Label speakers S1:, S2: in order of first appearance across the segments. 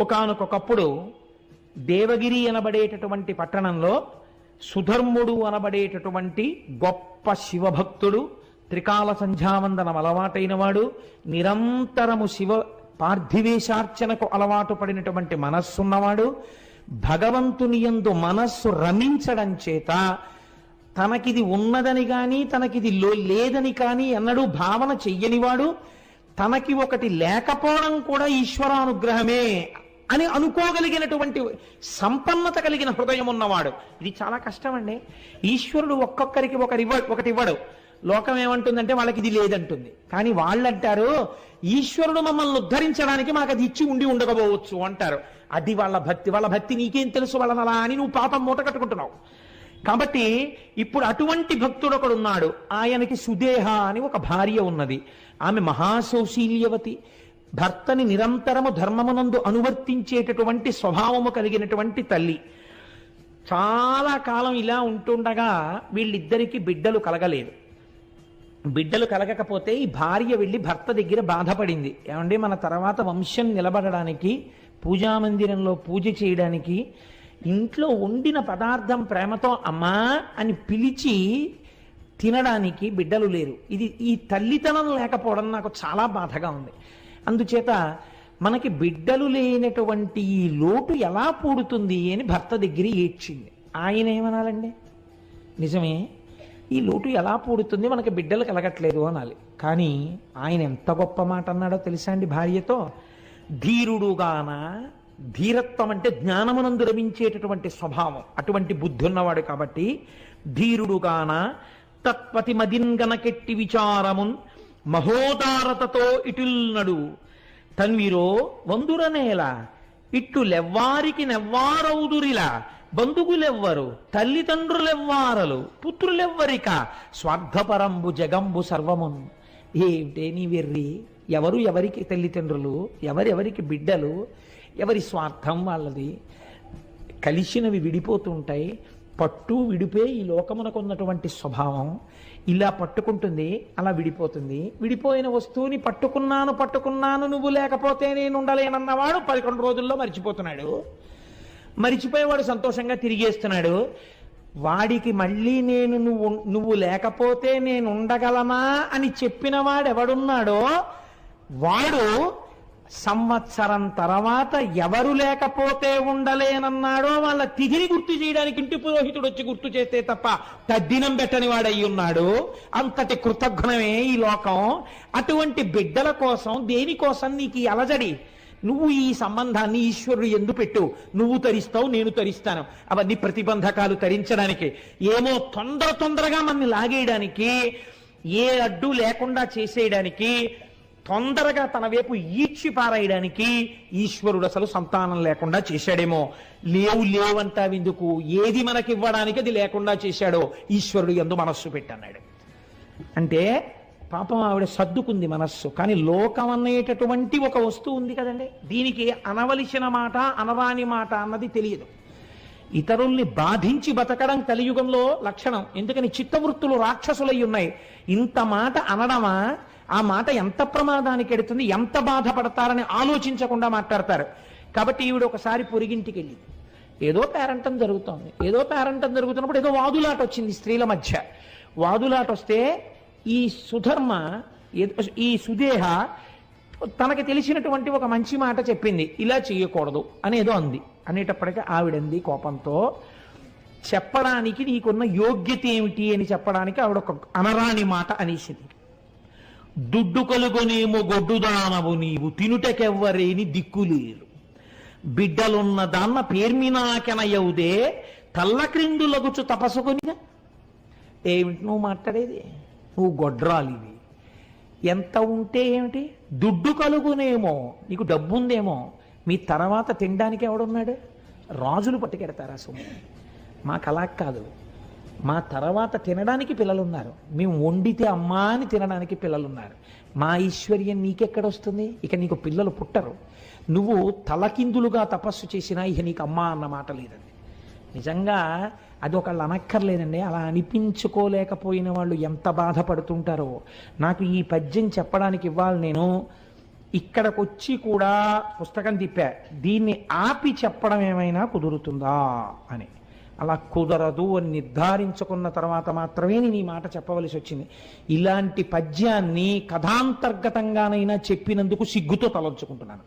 S1: ఒకానొకప్పుడు దేవగిరి అనబడేటటువంటి పట్టణంలో సుధర్ముడు అనబడేటటువంటి గొప్ప శివభక్తుడు, త్రికాల సంధ్యావందనం అలవాటైన వాడు, నిరంతరము శివ పార్థివేశార్చనకు అలవాటు పడినటువంటి మనస్సున్నవాడు, భగవంతుని యందు మనస్సు రమించడం చేత తనకిది ఉన్నదని కానీ తనకిది లేదని కానీ ఎన్నడూ భావన చెయ్యనివాడు, తనకి ఒకటి లేకపోవడం కూడా ఈశ్వరానుగ్రహమే అని అనుకోగలిగినటువంటి సంపన్నత కలిగిన హృదయం ఉన్నవాడు. ఇది చాలా కష్టం అండి. ఈశ్వరుడు ఒక్కొక్కరికి ఒకటి ఇవ్వడు. లోకం ఏమంటుందంటే వాళ్ళకి ఇది లేదంటుంది. కానీ వాళ్ళంటారు ఈశ్వరుడు మమ్మల్ని ఉద్ధరించడానికి మాకు అది ఇచ్చి ఉండకపోవచ్చు అంటారు. అది వాళ్ళ భక్తి. వాళ్ళ భక్తి నీకేం తెలుసు వాళ్ళనలా అని నువ్వు పాపం మూట కట్టుకుంటున్నావు. కాబట్టి ఇప్పుడు అటువంటి భక్తుడు ఒకడున్నాడు. ఆయనకి సుదేహ అని ఒక భార్య ఉన్నది. ఆమె మహాసౌశీల్యవతి, భర్తని నిరంతరము ధర్మమునందు అనువర్తించేటటువంటి స్వభావము కలిగినటువంటి తల్లి. చాలా కాలం ఇలా ఉంటుండగా వీళ్ళిద్దరికీ బిడ్డలు కలగలేదు. బిడ్డలు కలగకపోతే ఈ భార్య వెళ్ళి భర్త దగ్గర బాధపడింది. ఏమండి, మన తర్వాత వంశం నిలబడడానికి, పూజామందిరంలో పూజ చేయడానికి ఇంట్లో వండిన పదార్థం ప్రేమతో అమ్మా అని పిలిచి తినడానికి బిడ్డలు లేరు. ఈ తల్లితనం లేకపోవడం నాకు చాలా బాధగా ఉంది. అందుచేత మనకి బిడ్డలు లేనటువంటి ఈ లోటు ఎలా పూడుతుంది అని భర్త దగ్గర ఏడ్చింది. ఆయన ఏమనాలండి, నిజమే, ఈ లోటు ఎలా పూడుతుంది, మనకి బిడ్డలు కలగట్లేదు అనాలి. కానీ ఆయన ఎంత గొప్ప మాట అన్నాడో తెలుసా అండి భార్యతో? ధీరుడుగాన, ధీరత్వం అంటే జ్ఞానమునందు రమించేటటువంటి స్వభావం, అటువంటి బుద్ధి ఉన్నవాడు కాబట్టి ధీరుడుగాన తత్పతి మదిన్గనకెట్టి విచారమున్ మహోదారతతో ఇటుల్నడు తన్విరో వందురనేల ఇట్టు లెవ్వారికి నెవ్వారౌదురిలా బంధువులెవ్వరు తల్లిదండ్రులెవ్వారలు పుత్రులెవ్వరిక స్వార్థపరంబు జగంబు సర్వమున్. ఏమిటే నీ వెర్రి? ఎవరికి తల్లిదండ్రులు, ఎవరెవరికి బిడ్డలు, ఎవరి స్వార్థం వాళ్ళది. కలిసినవి విడిపోతుంటాయి. పట్టు విడిపే ఈ లోకమునకు ఉన్నటువంటి స్వభావం. ఇలా పట్టుకుంటుంది, అలా విడిపోతుంది. విడిపోయిన వస్తువుని పట్టుకున్నాను నువ్వు లేకపోతే నేను ఉండలేనన్నవాడు 11 రోజుల్లో మర్చిపోతున్నాడు. మరిచిపోయేవాడు సంతోషంగా తిరిగేస్తున్నాడు. వాడికి మళ్ళీ నువ్వు లేకపోతే నేను ఉండగలనా అని చెప్పిన వాడెవడున్నాడో వాడు సంవత్సరం తర్వాత ఎవరు లేకపోతే ఉండలేనన్నాడో వాళ్ళ తిథిని గుర్తు చేయడానికి ఇంటి పురోహితుడు వచ్చి గుర్తు చేస్తే తప్ప తద్దినం పెట్టని వాడయి ఉన్నాడు. అంతటి కృతజ్ఞమే ఈ లోకం. అటువంటి బిడ్డల కోసం, దేనికోసం నీకు ఈ అలజడి? నువ్వు ఈ సంబంధాన్ని ఈశ్వరుడు ఎందు పెట్టు. నువ్వు తరిస్తావు, నేను తరిస్తాను. అవన్నీ ప్రతిబంధకాలు తరించడానికి, ఏమో తొందరగా మనల్ని లాగేయడానికి, ఏ అడ్డు లేకుండా చేసేయడానికి, తొందరగా తన వైపు ఈడ్చి పారాయడానికి ఈశ్వరుడు అసలు సంతానం లేకుండా చేశాడేమో. లేవంటావెందుకు? ఏది మనకివ్వడానికి అది లేకుండా చేశాడో ఈశ్వరుడు యందు మనస్సు పెట్టన్నాడు. అంటే పాపం ఆవిడ సర్దుకుంది మనస్సు. కానీ లోకం అనేటటువంటి ఒక వస్తువు ఉంది కదండి, దీనికి అనవలసిన మాట అనరాని మాట అన్నది తెలియదు. ఇతరుల్ని బాధించి బతకడం కలియుగంలో లక్షణం. ఎందుకని చిత్తవృత్తులు రాక్షసులై ఉన్నాయి. ఇంత మాట అనడమా? ఆ మాట ఎంత ప్రమాదానికి ఎడుతుంది, ఎంత బాధపడతారని ఆలోచించకుండా మాట్లాడతారు. కాబట్టి ఈవిడ ఒకసారి పొరిగింటికి వెళ్ళి ఏదో పేరంటం జరుగుతున్నప్పుడు ఏదో వాదులాట వచ్చింది స్త్రీల మధ్య. వాదులాట వస్తే ఈ సుదేహ తనకి తెలిసినటువంటి ఒక మంచి మాట చెప్పింది. ఇలా చేయకూడదు అనేదో అంది. అనేటప్పటికీ ఆవిడంది కోపంతో, చెప్పడానికి నీకున్న యోగ్యత ఏమిటి అని చెప్పడానికి ఆవిడ ఒక అనరాని మాట అనేసింది. దుడ్డు కలుగునేమో గొడ్డుదానవు నీవు తినుటకెవ్వరేని దిక్కులేరు, బిడ్డలున్న దాన్న పేర్మినాకెనయవుదే తల్ల క్రిందులగుచు తపసుకునిగా. ఏమిటి నువ్వు మాట్లాడేది? నువ్వు గొడ్రాలివి. ఎంత ఉంటే ఏమిటి? దుడ్డు కలుగునేమో, నీకు డబ్బు ఉందేమో, మీ తర్వాత తినడానికి ఎవడున్నాడు? రాజులు పట్టుకెడతారా సొమ్ము? మాకు అలా కాదు. మా తర్వాత తినడానికి పిల్లలున్నారు. మేము వండితే అమ్మా అని తినడానికి పిల్లలున్నారు. మా ఐశ్వర్యం నీకెక్కడొస్తుంది? ఇక నీకు పిల్లలు పుట్టరు. నువ్వు తలకిందులుగా తపస్సు చేసినా ఇక నీకు అమ్మా అన్న మాట లేదండి. నిజంగా అది ఒకళ్ళు అనక్కర్లేదండి. అలా అనిపించుకోలేకపోయిన వాళ్ళు ఎంత బాధపడుతుంటారో. నాకు ఈ పద్యం చెప్పడానికి ఇవ్వాలి నేను ఇక్కడికొచ్చి కూడా పుస్తకం తిప్పా, దీన్ని ఆపి చెప్పడం ఏమైనా కుదురుతుందా అని. అలా కుదరదు అని నిర్ధారించుకున్న తర్వాత మాత్రమే నేను ఈ మాట చెప్పవలసి వచ్చింది. ఇలాంటి పద్యాన్ని కథాంతర్గతంగానైనా చెప్పినందుకు సిగ్గుతో తలంచుకుంటున్నాను.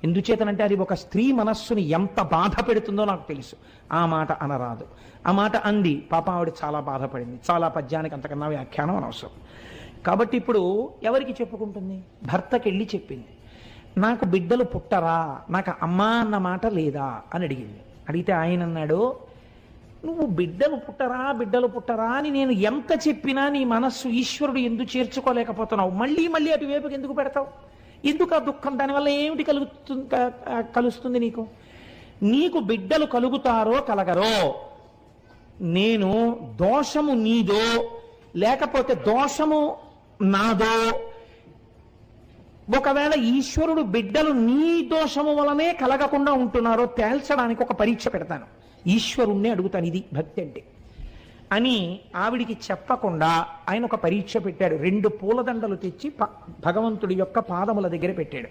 S1: ఎందుచేతనంటే అది ఒక స్త్రీ మనస్సుని ఎంత బాధ పెడుతుందో నాకు తెలుసు. ఆ మాట అనరాదు. ఆ మాట అంది, పాప ఆవిడ చాలా బాధపడింది. చాలా పద్యానికి అంతకన్నా వ్యాఖ్యానం అనవసరం. కాబట్టి ఇప్పుడు ఎవరికి చెప్పుకుంటుంది? భర్తకి వెళ్ళి చెప్పింది, నాకు బిడ్డలు పుట్టరా, నాకు అమ్మ అన్న మాట లేదా అని అడిగింది. అడిగితే ఆయన అన్నాడు, నువ్వు బిడ్డలు పుట్టరా అని నేను ఎంత చెప్పినా నీ మనస్సు ఈశ్వరుడు ఎందుకు చేర్చుకోలేకపోతున్నావు? మళ్ళీ మళ్ళీ అటువైపుకి ఎందుకు పెడతావు? ఎందుకు ఆ దుఃఖం? దానివల్ల ఏమిటి కలుస్తుంది నీకు? నీకు బిడ్డలు కలుగుతారో కలగరో, నేను దోషము నీదో లేకపోతే దోషము నాదో, ఒకవేళ ఈశ్వరుడు బిడ్డలు నీ దోషము వలనే కలగకుండా ఉంటున్నారో తేల్చడానికి ఒక పరీక్ష పెడతాను, ఈశ్వరుణ్ణి అడుగుతాను, ఇది భక్తి అంటే అని ఆవిడికి చెప్పకుండా ఆయన ఒక పరీక్ష పెట్టాడు. 2 పూలదండలు తెచ్చి భగవంతుడి యొక్క పాదముల దగ్గర పెట్టాడు.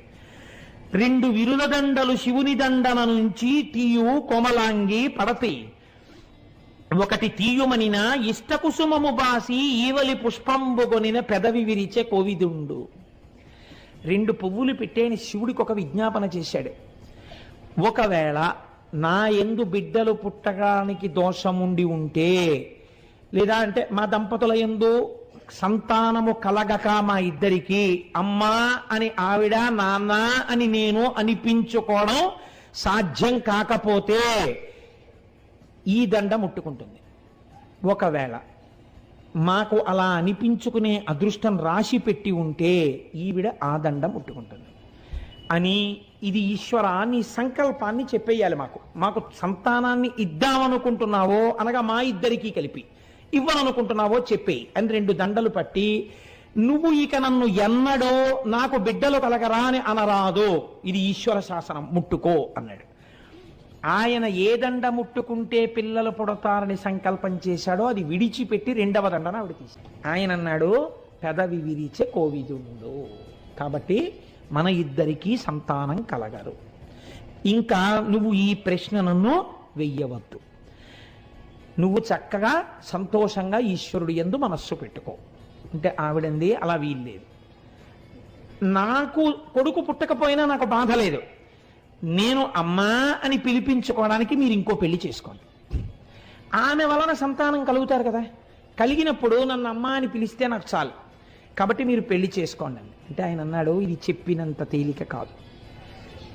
S1: 2 విరుల దండలు శివుని దండన నుంచి తీయు కోమలాంగి పడతి, ఒకటి తీయుమనిన ఇష్టకుసుమము బాసి ఈవలి పుష్పంబుగొనిన పెదవి విరిచే కోవిదుండు. 2 పువ్వులు పెట్టేని శివుడికి ఒక విజ్ఞాపన చేశాడు. ఒకవేళ నా యందు బిడ్డలు పుట్టడానికి దోషముండి ఉంటే, లేదా అంటే మా దంపతుల యందు సంతానము కలగక మా ఇద్దరికి అమ్మా అని ఆవిడ, నాన్న అని నేను అనిపించుకోవడం సాధ్యం కాకపోతే ఈ దండ ముట్టుకుంటుంది. ఒకవేళ మాకు అలా అనిపించుకునే అదృష్టం రాసి పెట్టి ఉంటే ఈవిడ ఆ దండ ముట్టుకుంటుంది అని, ఇది ఈశ్వర నీ సంకల్పాన్ని చెప్పేయాలి. మాకు సంతానాన్ని ఇద్దామనుకుంటున్నావో అనగా మా ఇద్దరికీ కలిపి ఇవ్వననుకుంటున్నావో చెప్పేయి అని 2 దండలు పట్టి, నువ్వు ఇక నన్ను ఎన్నడో నాకు బిడ్డలు కలగరా అని అనరాదు, ఇది ఈశ్వర శాసనం, ముట్టుకో అన్నాడు. ఆయన ఏ దండ ముట్టుకుంటే పిల్లలు పుడతారని సంకల్పం చేశాడో అది విడిచిపెట్టి 2వ దండన ఆవిడ తీశాడు. ఆయన అన్నాడు, పెదవి విరిచే కోవిదుండు, కాబట్టి మన ఇద్దరికీ సంతానం కలగరు, ఇంకా నువ్వు ఈ ప్రశ్న నన్ను వెయ్యవద్దు, నువ్వు చక్కగా సంతోషంగా ఈశ్వరుడు యందు మనస్సు పెట్టుకో అంటే ఆవిడంది, అలా వీల్లేదు, నాకు కొడుకు పుట్టకపోయినా నాకు బాధ లేదు, నేను అమ్మా అని పిలిపించుకోవడానికి మీరు ఇంకో పెళ్లి చేసుకోండి, ఆమె వలన సంతానం కలుగుతారు కదా, కలిగినప్పుడు నన్ను అమ్మా అని పిలిస్తే నాకు చాలు, కాబట్టి మీరు పెళ్లి చేసుకోండి అంటే ఆయన అన్నాడు, ఇది చెప్పినంత తేలిక కాదు,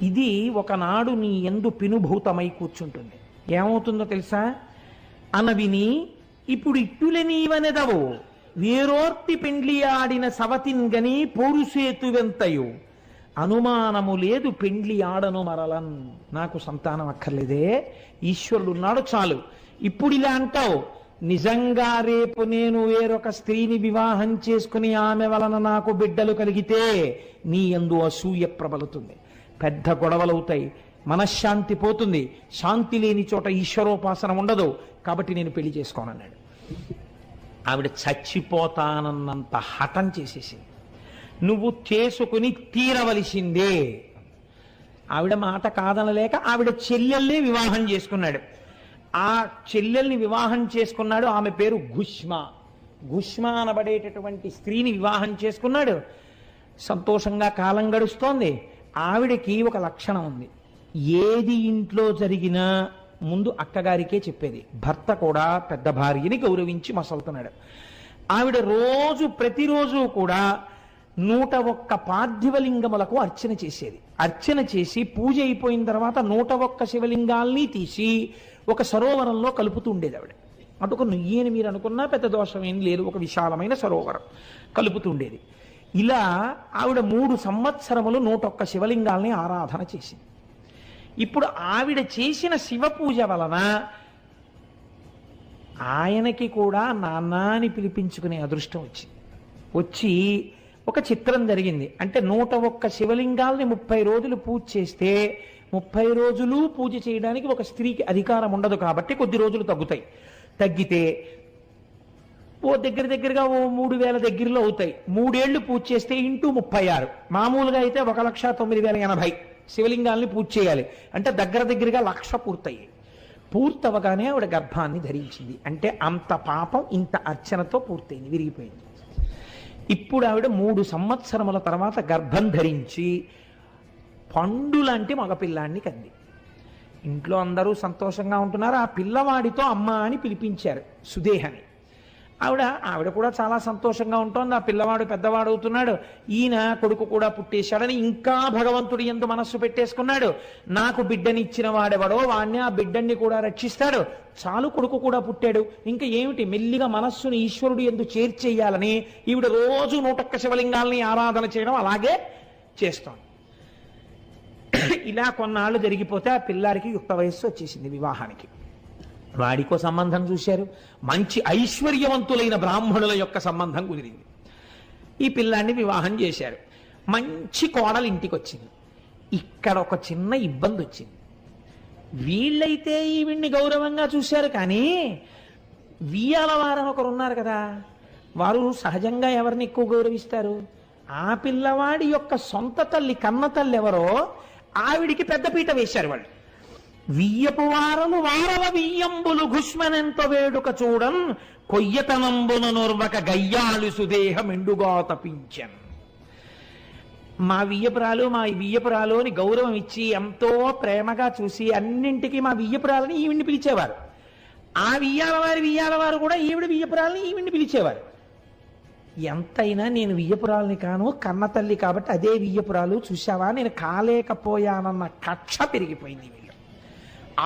S1: ఇది ఒకనాడు నీ యందు పినుభూతమై కూర్చుంటుంది. ఏమవుతుందో తెలుసా? అనవిని ఇప్పుడు ఇట్టులే నీవనెదవు వేరోర్తి పెండ్లి ఆడిన సవతిన్గని పోరుసేతువెంతయు అనుమానము లేదు పెండ్లి ఆడను మరలన్. నాకు సంతానం అక్కర్లేదే, ఈశ్వరుడు ఉన్నాడు చాలు. ఇప్పుడు ఇలా అంటావు, నిజంగా రేపు నేను వేరొక స్త్రీని వివాహం చేసుకుని ఆమె వలన నాకు బిడ్డలు కలిగితే నీ యందు అసూయ ప్రబలుతుంది, పెద్ద గొడవలవుతాయి, మనశ్శాంతి పోతుంది, శాంతి లేని చోట ఈశ్వరోపాసన ఉండదు, కాబట్టి నేను పెళ్లి చేసుకోనన్నాడు. ఆవిడ చచ్చిపోతానన్నంత హఠం చేసేసింది. నువ్వు చేసుకుని తీరవలసిందే. ఆవిడ మాట కాదనలేక ఆవిడ చెల్లెల్ని వివాహం చేసుకున్నాడు. ఆ చెల్లెల్ని వివాహం చేసుకున్నాడు, ఆమె పేరు గుష్మ. గుష్మ అనబడేటటువంటి స్త్రీని వివాహం చేసుకున్నాడు. సంతోషంగా కాలం గడుస్తోంది. ఆవిడకి ఒక లక్షణం ఉంది, ఏది ఇంట్లో జరిగినా ముందు అక్కగారికే చెప్పేది. భర్త కూడా పెద్ద భార్యని గౌరవించి మసలుతున్నాడు. ఆవిడ ప్రతిరోజు కూడా 101 పార్థివలింగములకు అర్చన చేసేది. అర్చన చేసి పూజ అయిపోయిన తర్వాత 101 శివలింగాల్ని తీసి ఒక సరోవరంలో కలుపుతూ ఉండేది ఆవిడ. అటుకు నుయ్యని మీరు అనుకున్నా పెద్ద దోషం ఏం లేదు, ఒక విశాలమైన సరోవరం కలుపుతూ ఉండేది. ఇలా ఆవిడ 3 సంవత్సరములు 101 శివలింగాల్ని ఆరాధన చేసింది. ఇప్పుడు ఆవిడ చేసిన శివ పూజ వలన ఆయనకి కూడా నాన్న అని పిలిపించుకునే అదృష్టం వచ్చి ఒక చిత్రం జరిగింది. అంటే 101 శివలింగాల్ని 30 రోజులు పూజ చేస్తే 30 రోజులు పూజ చేయడానికి ఒక స్త్రీకి అధికారం ఉండదు, కాబట్టి కొద్ది రోజులు తగ్గితే ఓ దగ్గర దగ్గరగా ఓ 3,000 దగ్గరలో అవుతాయి. 3 ఏళ్లు పూజ చేస్తే ఇంటూ 36. మామూలుగా అయితే 1,09,080 శివలింగాల్ని పూజ చేయాలి. అంటే దగ్గర దగ్గరగా 1,00,000 పూర్తయ్యాయి. పూర్తవగానే ఆవిడ గర్భాన్ని ధరించింది. అంటే అంత పాపం ఇంత అర్చనతో పూర్తయింది, విరిగిపోయింది. ఇప్పుడు ఆవిడ 3 సంవత్సరముల తర్వాత గర్భం ధరించి పండు లాంటి మగపిల్లాన్ని కంది. ఇంట్లో అందరూ సంతోషంగా ఉంటున్నారు. ఆ పిల్లవాడితో అమ్మ అని పిలిపించారు సుదేహని. ఆవిడ కూడా చాలా సంతోషంగా ఉంటుంది. ఆ పిల్లవాడు పెద్దవాడు అవుతున్నాడు. ఈయన కొడుకు కూడా పుట్టేశాడని ఇంకా భగవంతుడి యందు మనస్సు పెట్టేసుకున్నాడు. నాకు బిడ్డనిచ్చిన వాడెవడో వాణ్ణి, ఆ బిడ్డన్ని కూడా రక్షిస్తాడు. చాలు, కొడుకు కూడా పుట్టాడు, ఇంకా ఏమిటి, మెల్లిగా మనస్సుని ఈశ్వరుడు యందు చేర్చేయాలని ఈవిడ రోజు 101 శివలింగాల్ని ఆరాధన చేయడం అలాగే చేస్తాం. ఇలా కొన్నాళ్ళు జరిగిపోతే ఆ పిల్లాడికి యుక్త వయస్సు వచ్చేసింది వివాహానికి. వాడికో సంబంధం చూశారు. మంచి ఐశ్వర్యవంతులైన బ్రాహ్మణుల యొక్క సంబంధం కుదిరింది. ఈ పిల్లాన్ని వివాహం చేశారు. మంచి కోడలు ఇంటికి వచ్చింది. ఇక్కడ ఒక చిన్న ఇబ్బంది వచ్చింది. వీళ్ళైతే ఈవిడ్ని గౌరవంగా చూశారు, కానీ వియ్యాలవారని ఒకరు ఉన్నారు కదా, వారు సహజంగా ఎవరిని ఎక్కువ గౌరవిస్తారు? ఆ పిల్లవాడి యొక్క సొంత తల్లి, కన్న తల్లి ఎవరో ఆవిడికి పెద్దపీట వేశారు వాళ్ళు. వియ్యపు వారలు వారల వియ్యంబులు గుష్మనెంత వేడుక చూడన్ కొయ్యతనంబున నొర్వక గయ్యాలు సుదేహం ఎండుగా తపించన్. మా వియ్యపురాలు అని గౌరవం ఇచ్చి ఎంతో ప్రేమగా చూసి అన్నింటికీ మా వియ్యపురాలని ఈవిడ్ని పిలిచేవారు. ఆ వియ్యాలవారు కూడా ఈవిడ వియ్యపురాలని ఈవిడ్ని పిలిచేవారు. ఎంతైనా నేను వియ్యపురాలని కాను, కన్న తల్లి కాబట్టి అదే వియ్యపురాలు, చూశావా నేను కాలేకపోయానన్న కక్ష పెరిగిపోయింది. వీళ్ళు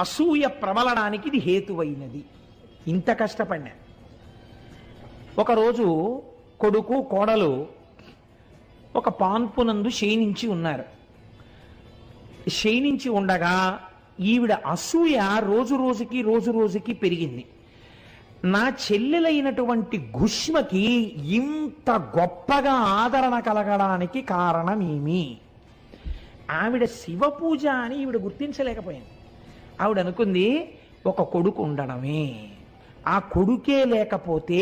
S1: అసూయ ప్రబలడానికి ఇది హేతువైనది. ఇంత కష్టపడినా. ఒకరోజు కొడుకు కోడలు ఒక పాన్పునందు శయనించి ఉన్నారు. శయనించి ఉండగా ఈవిడ అసూయ రోజు రోజుకి పెరిగింది. నా చెల్లెలైనటువంటి గుష్మకి ఇంత గొప్పగా ఆదరణ కలగడానికి కారణమేమి? ఆవిడ శివ పూజ అని ఈవిడ గుర్తించలేకపోయింది. ఆవిడ అనుకుంది ఒక కొడుకు ఉండడమే. ఆ కొడుకే లేకపోతే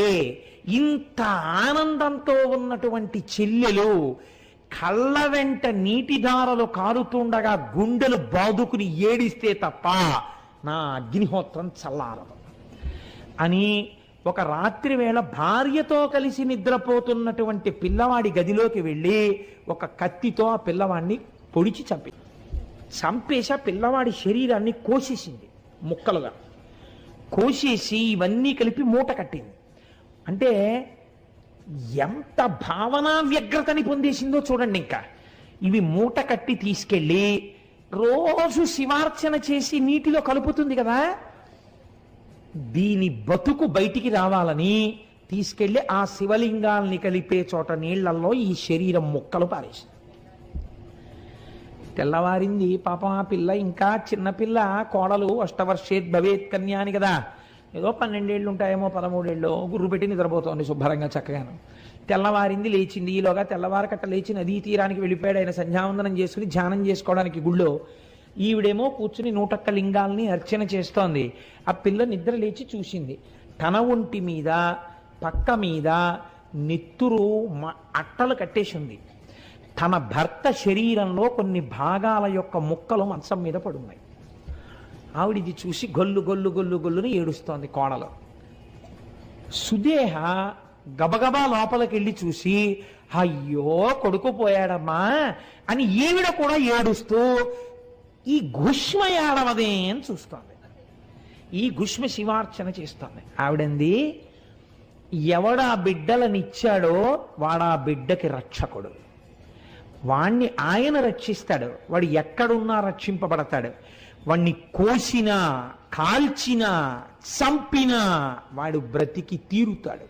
S1: ఇంత ఆనందంతో ఉన్నటువంటి చెల్లెలు కళ్ళ వెంట నీటిధారలు కారుతుండగా గుండెలు బాదుకుని ఏడిస్తే తప్ప నా అగ్నిహోత్రం చల్లారదు అని ఒక రాత్రి వేళ భార్యతో కలిసి నిద్రపోతున్నటువంటి పిల్లవాడి గదిలోకి వెళ్ళి ఒక కత్తితో ఆ పిల్లవాడిని పొడిచి చంపేసి ఆ పిల్లవాడి శరీరాన్ని కోసేసింది, ముక్కలుగా కోసేసి ఇవన్నీ కలిపి మూట కట్టింది. అంటే ఎంత భావనా వ్యగ్రతని పొందేసిందో చూడండి. ఇంకా ఇవి మూట కట్టి తీసుకెళ్ళి రోజు శివార్చన చేసి నీటిలో కలుపుతుంది కదా, దీని బతుకు బయటికి రావాలని తీసుకెళ్లి ఆ శివలింగాల్ని కలిపే చోట నీళ్లలో ఈ శరీరం ముక్కలు పారేసింది. తెల్లవారింది. పాపం ఆ పిల్ల ఇంకా చిన్నపిల్ల, కోడలు అష్టవర్షేత్ భవేత్ కన్యా అని కదా, ఏదో 12 ఏళ్ళు ఉంటాయేమో, 13 ఏళ్ళు గుర్రు పెట్టి నిద్రపోతోంది శుభ్రంగా చక్కగాను. తెల్లవారింది, లేచింది. ఈలోగా తెల్లవారకట్ట లేచి నదీ తీరానికి వెళ్ళిపోయాడు. ఆయన సంధ్యావందనం చేసుకుని ధ్యానం చేసుకోవడానికి గుళ్ళో. ఈవిడేమో కూర్చుని 101 లింగాల్ని అర్చన చేస్తోంది. ఆ పిల్ల నిద్ర లేచి చూసింది. తన ఒంటి మీద పక్క మీద నెత్తురు అట్టలు కట్టేసి ఉంది. తన భర్త శరీరంలో కొన్ని భాగాల యొక్క ముక్కలు మంచం మీద పడున్నాయి. ఆవిడిది చూసి గొల్లుని ఏడుస్తోంది కోడలు. సుదేహ గబగబా లోపలికి వెళ్ళి చూసి, అయ్యో కొడుకు పోయాడమ్మా అని ఈవిడ కూడా ఏడుస్తూ ఈ గుష్మ ఏడవదే అని చూస్తోంది. ఈ గుష్మ శివార్చన చేస్తోంది. ఆవిడంది, ఎవడా బిడ్డలనిచ్చాడో వాడా బిడ్డకి రక్షకుడు, వాణ్ణి ఆయన రక్షిస్తాడు, వాడు ఎక్కడున్నా రక్షింపబడతాడు. వాణ్ణి కోసినా కాల్చినా చంపినా వాడు బ్రతికి తీరుతాడు.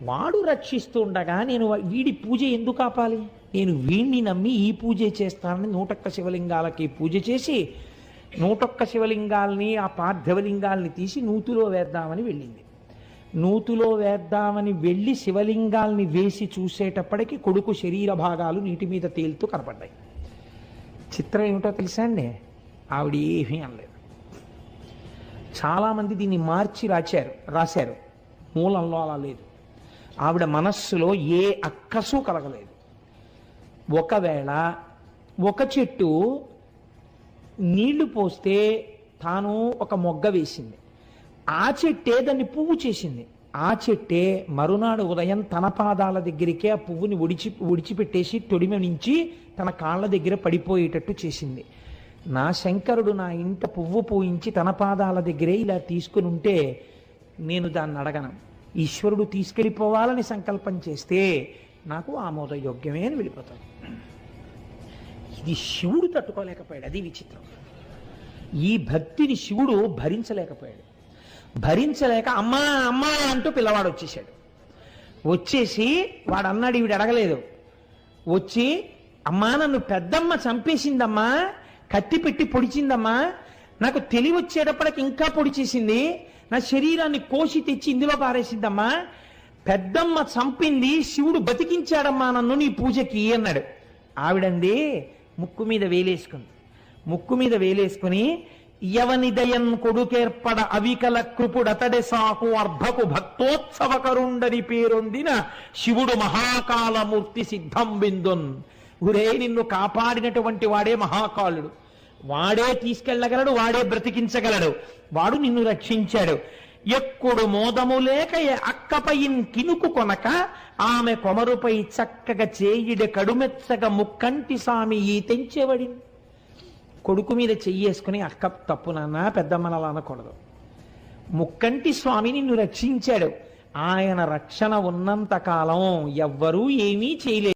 S1: వాడు రక్షిస్తూ ఉండగా నేను వీడి పూజ ఎందుకు ఆపాలి? నేను వీణ్ణి నమ్మి ఈ పూజ చేస్తానని 101 శివలింగాలకి పూజ చేసి 101 శివలింగాల్ని, ఆ పార్థివలింగాల్ని తీసి నూతిలో వేద్దామని వెళ్ళింది. నూతిలో వేద్దామని వెళ్ళి శివలింగాల్ని వేసి చూసేటప్పటికి కొడుకు శరీర భాగాలు నీటి మీద తేలుతూ కనపడ్డాయి. చిత్రం ఏమిటో తెలుసా అండి? ఆవిడ ఏమీ అనలేదు. చాలామంది దీన్ని మార్చి రాశారు. మూలంలో అలా లేదు. ఆవిడ మనస్సులో ఏ అక్కసు కలగలేదు. ఒకవేళ ఒక చెట్టు నీళ్లు పోస్తే తాను ఒక మొగ్గ వేసింది, ఆ చెట్టే దాన్ని పువ్వు చేసింది. ఆ చెట్టే మరునాడు ఉదయం తన పాదాల దగ్గరికే ఆ పువ్వుని ఒడిచిపెట్టేసి తొడిమ నుంచి తన కాళ్ళ దగ్గర పడిపోయేటట్టు చేసింది. నా శంకరుడు నా ఇంట పువ్వు పూయించి తన పాదాల దగ్గరే ఇలా తీసుకుని ఉంటే నేను దాన్ని అడగను. ఈశ్వరుడు తీసుకెళ్ళిపోవాలని సంకల్పం చేస్తే నాకు ఆమోదయోగ్యమే అని వెళ్ళిపోతాను. ఇది శివుడు తట్టుకోలేకపోయాడు. అది విచిత్రం. ఈ భక్తిని శివుడు భరించలేకపోయాడు. భరించలేక అమ్మా అమ్మా అంటూ పిల్లవాడు వచ్చేసాడు. వచ్చేసి వాడు అన్నాడు, ఈవిడ అడగలేదు. వచ్చి అమ్మా నన్ను పెద్దమ్మ చంపేసిందమ్మా, కత్తి పెట్టి పొడిచిందమ్మా, నాకు తెలివి వచ్చేటప్పటికి ఇంకా పొడి చేసింది, నా శరీరాన్ని కోసి తెచ్చి ఇందులో పారేసిందమ్మా, పెద్దమ్మ చంపింది, శివుడు బతికించాడమ్మా నన్ను నీ పూజకి అన్నాడు. ఆవిడంది ముక్కు మీద వేలేసుకుంది. ముక్కు మీద వేలేసుకుని యవనిదయన్ కొడుకేర్పడ అవికల కృపుడతడే సాకు అర్భకు భక్తోత్సవకరుండని పేరొందిన శివుడు మహాకాలమూర్తి సిద్ధం బిందున్. ఊరే నిన్ను కాపాడినటువంటి వాడే మహాకాలుడు, వాడే తీసుకెళ్ళగలడు, వాడే బ్రతికించగలడు, వాడు నిన్ను రక్షించాడు. ఎక్కుడు మోదము లేక అక్కపైన్ కినుకు కొనక ఆమె కొమరుపై చక్కగా చేయిడ కడుమెచ్చగా ముక్కంటి స్వామి ఈ తెంచేవడి. కొడుకు మీద చెయ్యేసుకుని అక్క తప్పు నాన్న పెద్దమ్మనలా అనకూడదు, ముక్కంటి స్వామి నిన్ను రక్షించాడు, ఆయన రక్షణ ఉన్నంత కాలం ఎవ్వరూ ఏమీ చేయలేదు.